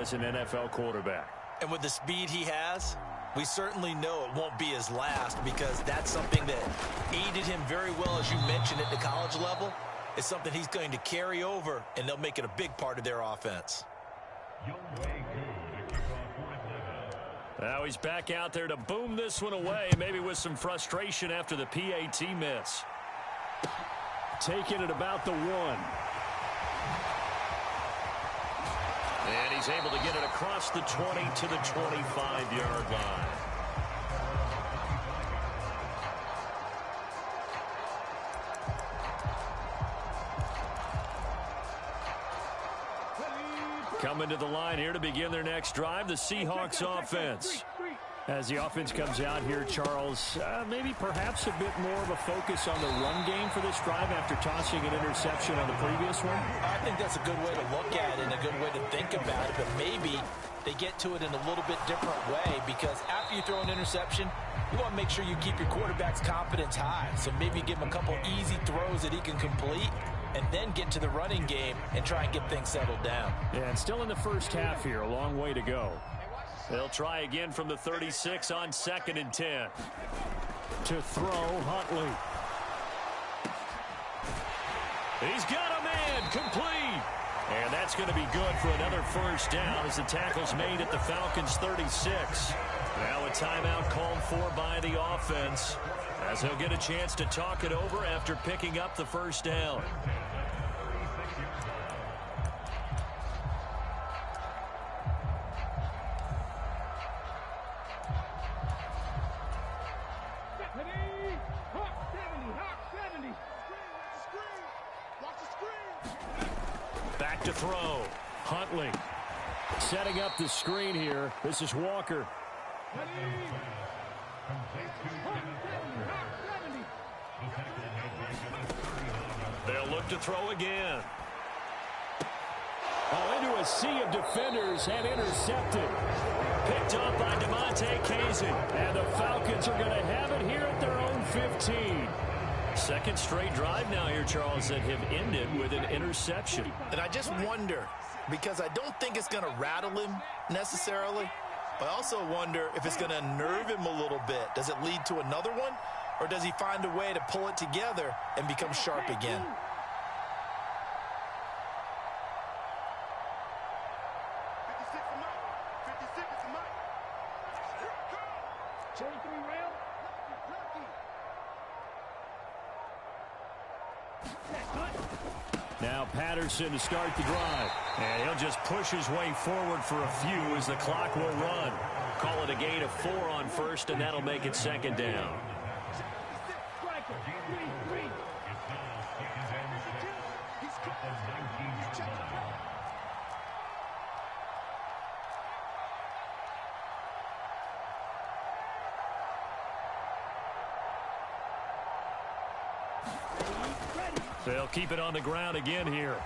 as an NFL quarterback. And with the speed he has, we certainly know it won't be his last, because that's something that aided him very well, as you mentioned, at the college level. It's something he's going to carry over, and they'll make it a big part of their offense. Now he's back out there to boom this one away, maybe with some frustration after the PAT miss. Taking it about the 1. And he's able to get it across the 20 to the 25-yard line. Coming to the line here to begin their next drive, the Seahawks offense. As the offense comes out here, Charles, maybe perhaps a bit more of a focus on the run game for this drive after tossing an interception on the previous one? I think that's a good way to look at it and a good way to think about it, but maybe they get to it in a little bit different way, because after you throw an interception, you want to make sure you keep your quarterback's confidence high. So maybe give him a couple easy throws that he can complete, and then get to the running game and try and get things settled down. Yeah, and still in the first half here, a long way to go. They'll try again from the 36 on 2nd and 10. To throw, Huntley. He's got a man, complete. And that's going to be good for another first down as the tackle's made at the Falcons' 36. Now a timeout called for by the offense, as he'll get a chance to talk it over after picking up the first down. Back to throw. Huntley setting up the screen here. This is Walker. They'll look to throw again. Oh, into a sea of defenders and intercepted. Picked up by DeMonte Casey. And the Falcons are going to have it here at their own 15. Second straight drive now here, Charles, that have ended with an interception. And I just wonder, because I don't think it's going to rattle him necessarily, but I also wonder if it's going to nerve him a little bit. Does it lead to another one, or does he find a way to pull it together and become sharp again? Now Patterson to start the drive. And he'll just push his way forward for a few as the clock will run. Call it a gain of 4 on first, and that'll make it 2nd down. They'll keep it on the ground again here.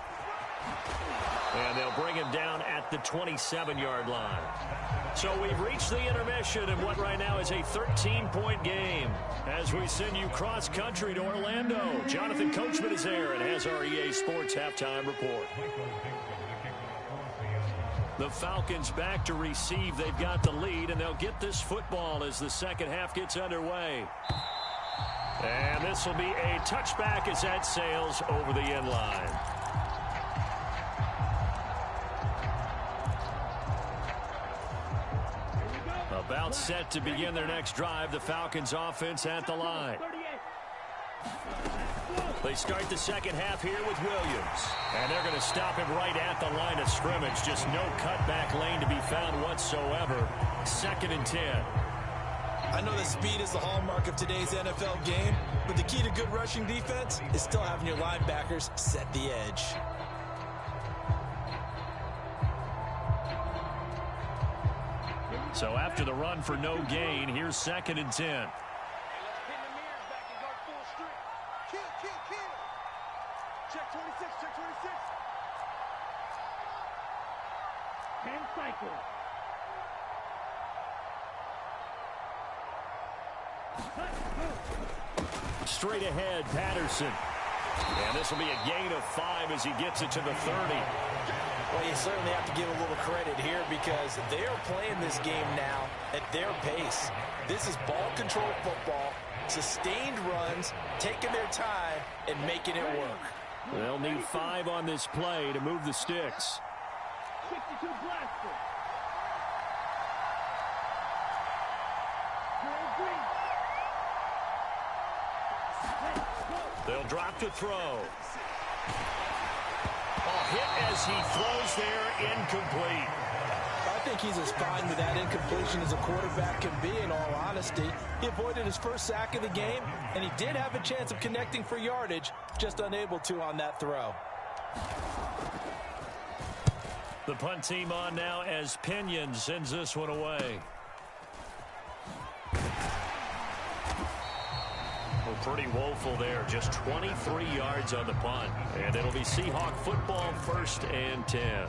And they'll bring him down at the 27-yard line. So we've reached the intermission in what right now is a 13-point game. As we send you cross-country to Orlando, Jonathan Coachman is there and has our EA Sports halftime report. The Falcons back to receive. They've got the lead, and they'll get this football as the second half gets underway. And this will be a touchback as that sails over the end line. About set to begin their next drive, the Falcons offense at the line. They start the second half here with Williams. And they're going to stop him right at the line of scrimmage. Just no cutback lane to be found whatsoever. 2nd and 10. I know that speed is the hallmark of today's NFL game, but the key to good rushing defense is still having your linebackers set the edge. So after the run for no gain, here's 2nd and 10. Check 26, check 26. 10 cycles. Straight ahead, Patterson. And this will be a gain of 5 as he gets it to the 30. Well, you certainly have to give a little credit here because they're playing this game now at their pace. This is ball control football, sustained runs, taking their time, and making it work. They'll need 5 on this play to move the sticks. 62 blaster. They'll drop to throw. Hit as he throws there, incomplete. I think he's as fine with that incompletion as a quarterback can be, in all honesty. He avoided his first sack of the game, and he did have a chance of connecting for yardage, just unable to on that throw. The punt team on now as Pinion sends this one away. Well, pretty woeful there. Just 23 yards on the punt. And it'll be Seahawk football, 1st and 10.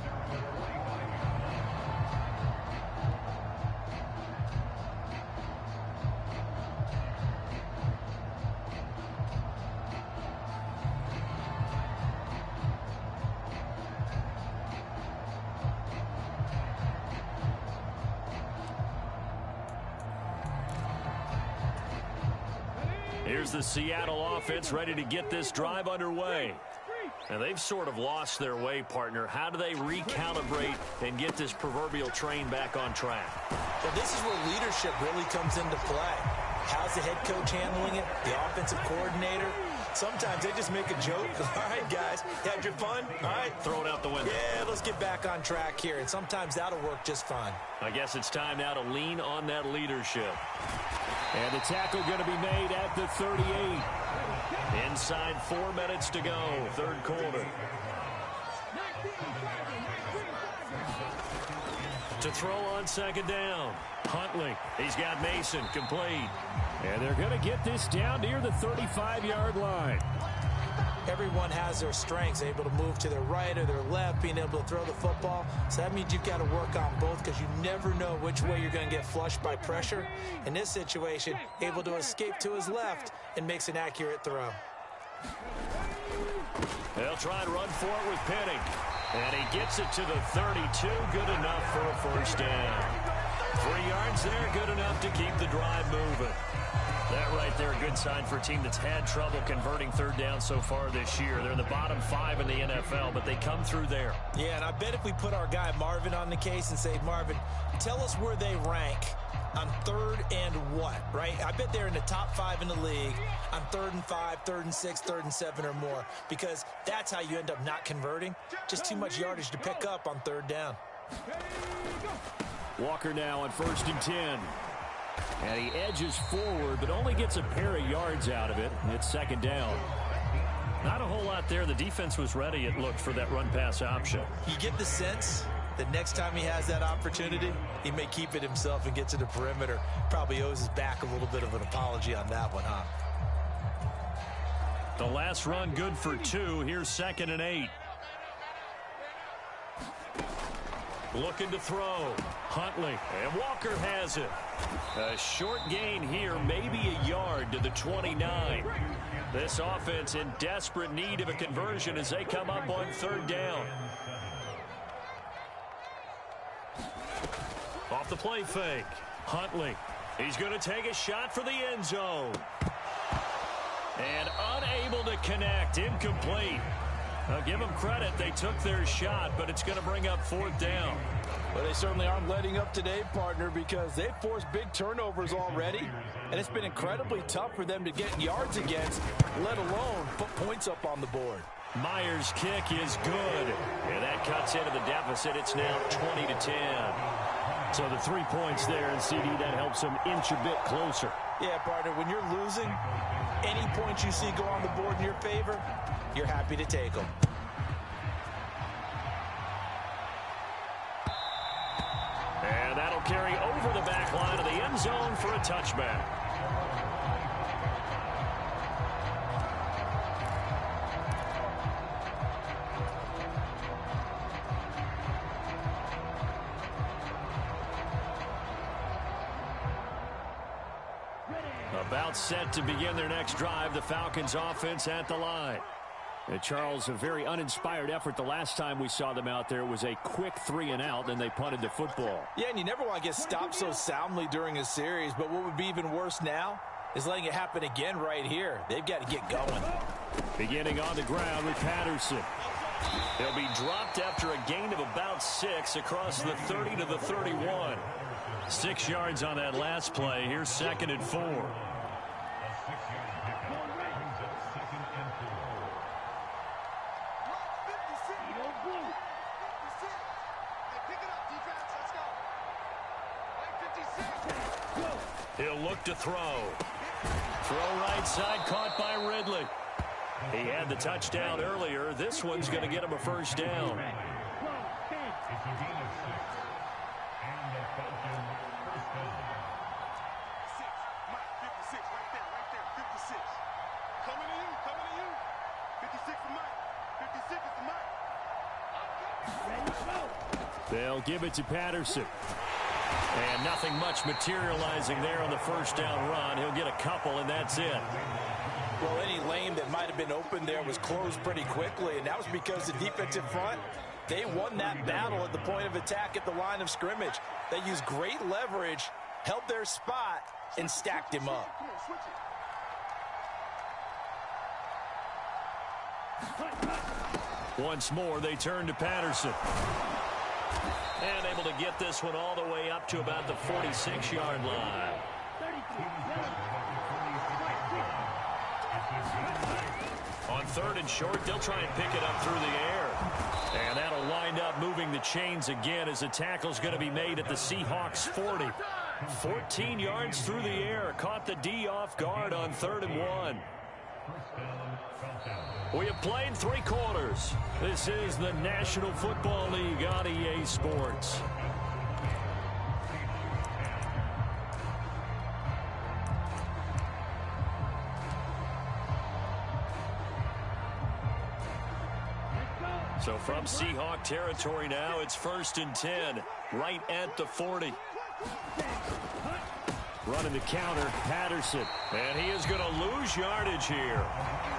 Here's the Seattle offense ready to get this drive underway. And they've sort of lost their way, partner. How do they recalibrate and get this proverbial train back on track? Well, this is where leadership really comes into play. How's the head coach handling it? The offensive coordinator? Sometimes they just make a joke. All right, guys, had your fun? All right. Throw it out the window. Yeah, let's get back on track here. And sometimes that'll work just fine. I guess it's time now to lean on that leadership. And the tackle going to be made at the 38. Inside 4 minutes to go, 3rd quarter. To throw on 2nd down. Huntley, he's got Mason, complete. And they're going to get this down near the 35-yard line. Everyone has their strengths, able to move to their right or their left, being able to throw the football. So that means you've got to work on both because you never know which way you're going to get flushed by pressure. In this situation, able to escape to his left and makes an accurate throw. They'll try and run for it with Penning. And he gets it to the 32. Good enough for a 1st down. 3 yards there, good enough to keep the drive moving. That right there, a good sign for a team that's had trouble converting 3rd down so far this year. They're in the bottom 5 in the NFL, but they come through there. Yeah, and I bet if we put our guy Marvin on the case and say, Marvin, tell us where they rank on 3rd and what, right? I bet they're in the top 5 in the league on 3rd and 5, 3rd and 6, 3rd and 7 or more, because that's how you end up not converting. Just too much yardage to pick up on 3rd down. Walker now on 1st and 10. And he edges forward, but only gets a pair of yards out of it. It's 2nd down. Not a whole lot there. The defense was ready, it looked, for that run-pass option. You get the sense that next time he has that opportunity, he may keep it himself and get to the perimeter. Probably owes his back a little bit of an apology on that one, huh? The last run good for 2. Here's 2nd and 8. Looking to throw. Huntley. And Walker has it. A short gain here, maybe a yard to the 29. This offense in desperate need of a conversion as they come up on 3rd down. Off the play fake. Huntley. He's going to take a shot for the end zone. And unable to connect. Incomplete. I'll give them credit. They took their shot, but it's going to bring up 4th down. Well, they certainly aren't letting up today, partner, because they've forced big turnovers already, and it's been incredibly tough for them to get yards against, let alone put points up on the board. Myers' kick is good, and that cuts into the deficit. It's now 20-10. So the 3 points there, and CD, that helps them inch a bit closer. Yeah, partner, when you're losing, any points you see go on the board in your favor, you're happy to take them. And that'll carry over the back line of the end zone for a touchback. About set to begin their next drive. The Falcons offense at the line. And Charles, a very uninspired effort the last time we saw them out there. It was a quick 3-and-out, then they punted the football. Yeah, and you never want to get stopped so soundly during a series, but what would be even worse now is letting it happen again right here. They've got to get going. Beginning on the ground with Patterson. He'll be dropped after a gain of about 6 across the 30 to the 31. 6 yards on that last play. Here's 2nd and 4. He'll look to throw. Throw right side, caught by Ridley. He had the touchdown earlier. This one's going to get him a first down. They'll give it to Patterson. And nothing much materializing there on the first down run. He'll get a couple, and that's it. Well, any lane that might have been open there was closed pretty quickly, and that was because the defensive front, they won that battle at the point of attack at the line of scrimmage. They used great leverage, held their spot, and stacked him up. Once more, they turn to Patterson. And able to get this one all the way up to about the 46-yard line. On 3rd and short, they'll try and pick it up through the air. And that'll wind up moving the chains again as the tackle's going to be made at the Seahawks 40. 14 yards through the air. Caught the D off guard on 3rd and 1. We have played 3 quarters. This is the National Football League on EA Sports. So from Seahawk territory now, it's 1st and 10, right at the 40. Running the counter, Patterson. And he is going to lose yardage here.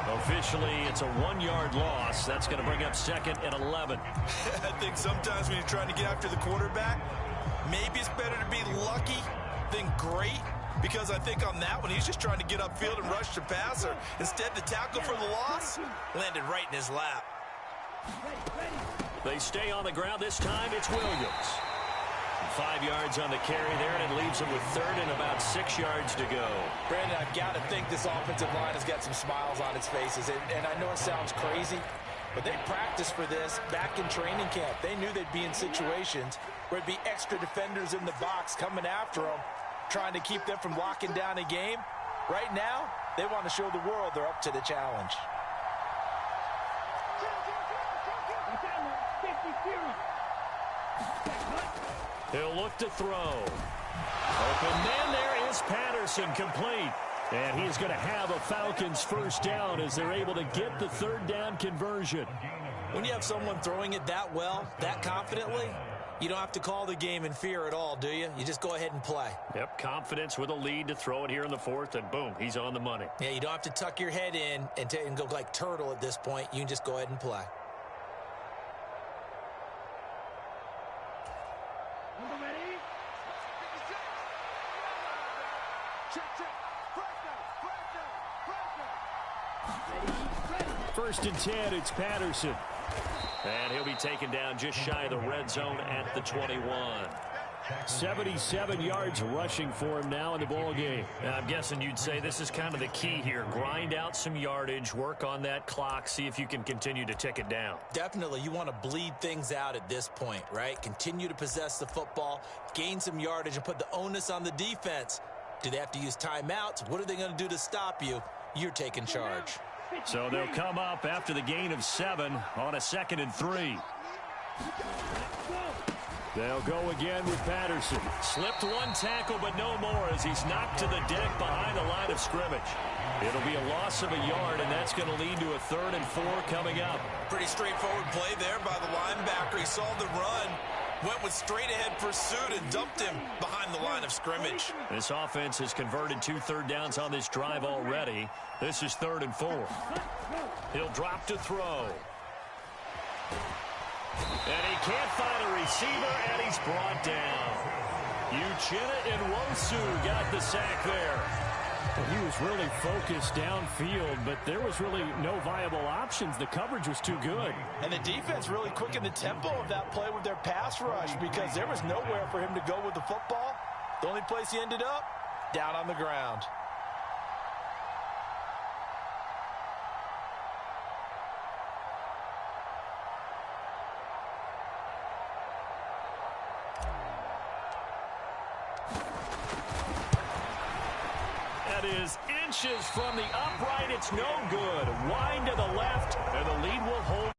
Officially, it's a 1-yard loss. That's going to bring up 2nd and 11. I think sometimes when you're trying to get after the quarterback, maybe it's better to be lucky than great. Because I think on that one, he's just trying to get upfield and rush the passer. Instead, the tackle for the loss landed right in his lap. They stay on the ground. This time, it's Williams. 5 yards on the carry there, and it leaves him with 3rd and about 6 yards to go. Brandon, I've got to think this offensive line has got some smiles on its faces. And I know it sounds crazy, but they practiced for this back in training camp. They knew they'd be in situations where it'd be extra defenders in the box coming after them, trying to keep them from locking down a game. Right now, they want to show the world they're up to the challenge. He'll look to throw. Open man, there is Patterson, complete. And he's going to have a Falcons first down as they're able to get the 3rd down conversion. When you have someone throwing it that well, that confidently, you don't have to call the game in fear at all, do you? You just go ahead and play. Yep, confidence with a lead to throw it here in the 4th, and boom, he's on the money. Yeah, you don't have to tuck your head in and go like turtle at this point. You can just go ahead and play. First and 10, it's Patterson. And he'll be taken down just shy of the red zone at the 21. 77 yards rushing for him now in the ball game. Now, I'm guessing you'd say this is kind of the key here. Grind out some yardage, work on that clock, see if you can continue to tick it down. Definitely, you want to bleed things out at this point, right? Continue to possess the football, gain some yardage, and put the onus on the defense. Do they have to use timeouts? What are they going to do to stop you? You're taking charge. So they'll come up after the gain of 7 on a 2nd and 3. They'll go again with Patterson. Slipped one tackle, but no more as he's knocked to the deck behind the line of scrimmage. It'll be a loss of a yard, and that's going to lead to a 3rd and 4 coming up. Pretty straightforward play there by the linebacker. He saw the run, went with straight-ahead pursuit and dumped him behind the line of scrimmage. This offense has converted 2 third downs on this drive already. This is 3rd and 4. He'll drop to throw. And he can't find a receiver, and he's brought down. Uchenna Nwosu got the sack there. Well, he was really focused downfield, but there was really no viable options. The coverage was too good. And the defense really quickened the tempo of that play with their pass rush because there was nowhere for him to go with the football. The only place he ended up, down on the ground. That is inches from the upright. It's no good. Wind to the left, and the lead will hold.